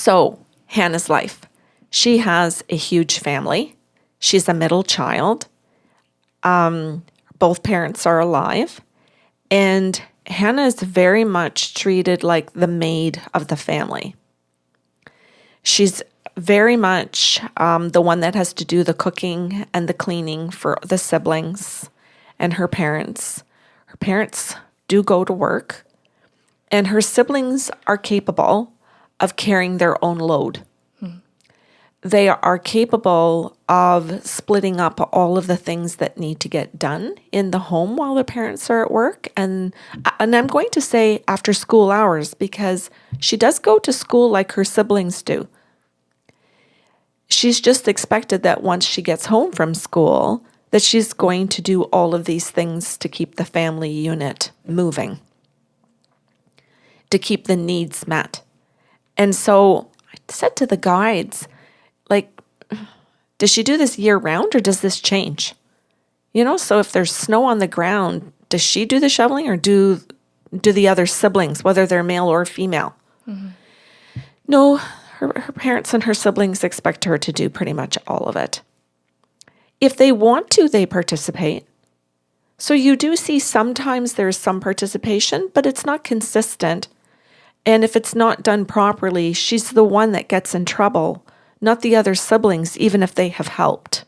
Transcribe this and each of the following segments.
So Hannah's life. She has a huge family. She's a middle child. Both parents are alive. And Hannah is very much treated like the maid of the family. She's very much the one that has to do the cooking and the cleaning for the siblings and her parents. Her parents do go to work, and her siblings are capable of carrying their own load. They are capable of splitting up all of the things that need to get done in the home while their parents are at work. And I'm going to say after school hours, because she does go to school like her siblings do. She's just expected that once she gets home from school, that she's going to do all of these things to keep the family unit moving, to keep the needs met. And so I said to the guides, like, does she do this year round or does this change? So if there's snow on the ground, does she do the shoveling or do the other siblings, whether they're male or female? Mm-hmm. No, her parents and her siblings expect her to do pretty much all of it. If they want to, they participate. So you do see sometimes there's some participation, but it's not consistent. And if it's not done properly, she's the one that gets in trouble, not the other siblings, even if they have helped.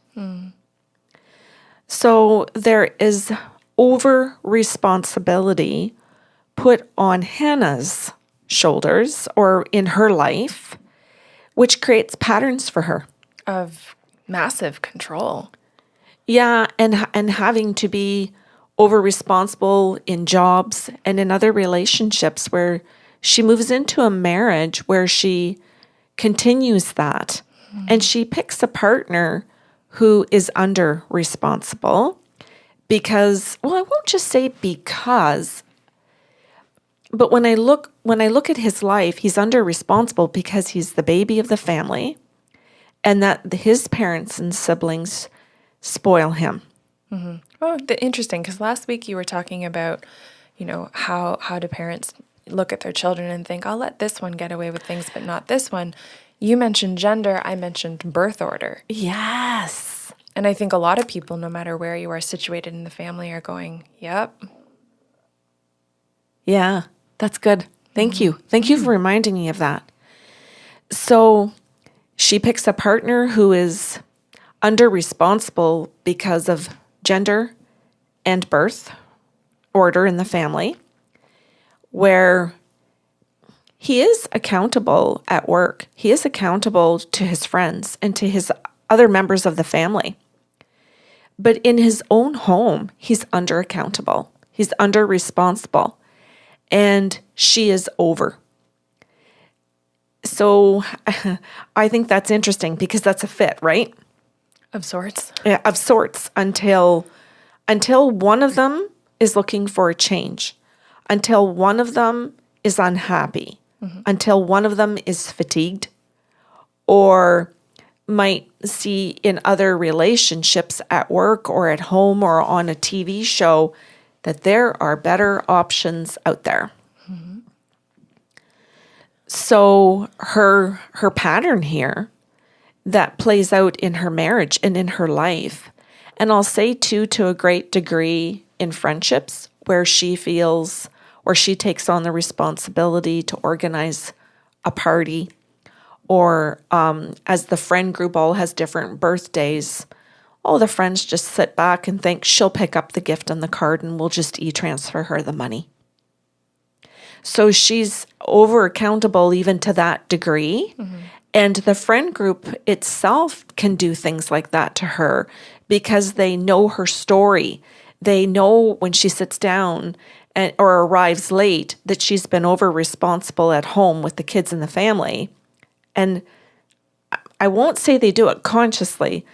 So there is over responsibility put on Hannah's shoulders or in her life, which creates patterns for her. Of massive control. Yeah, and having to be over responsible in jobs and in other relationships where she moves into a marriage where she continues that. And she picks a partner who is under responsible because, well, I won't just say because, but when I look at his life, he's under responsible because he's the baby of the family and that his parents and siblings spoil him. Mm-hmm. Oh, interesting, because last week you were talking about, how do parents look at their children and think, I'll let this one get away with things, but not this one. You mentioned gender, I mentioned birth order. Yes. And I think a lot of people, no matter where you are situated in the family, are going, yep. Yeah, that's good. Thank you. Thank you for reminding me of that. So she picks a partner who is under responsible because of gender and birth order in the family, where he is accountable at work. He is accountable to his friends and to his other members of the family. But in his own home, he's under accountable. He's under responsible. And she is over. So I think that's interesting because that's a fit, right? Of sorts. Yeah, of sorts, until one of them is looking for a change, until one of them is unhappy, until one of them is fatigued, or might see in other relationships at work or at home or on a TV show that there are better options out there. Mm-hmm. So her pattern here that plays out in her marriage and in her life, and I'll say too, to a great degree in friendships where she feels or she takes on the responsibility to organize a party, or as the friend group all has different birthdays, all the friends just sit back and think she'll pick up the gift and the card and we'll just e-transfer her the money. So she's over accountable even to that degree. Mm-hmm. And the friend group itself can do things like that to her because they know her story. They know when she sits down or arrives late that she's been over responsible at home with the kids and the family. And I won't say they do it consciously.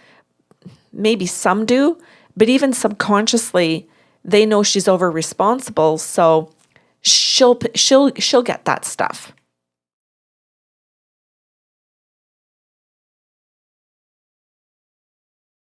Maybe some do, but even subconsciously, they know she's over responsible, so she'll get that stuff.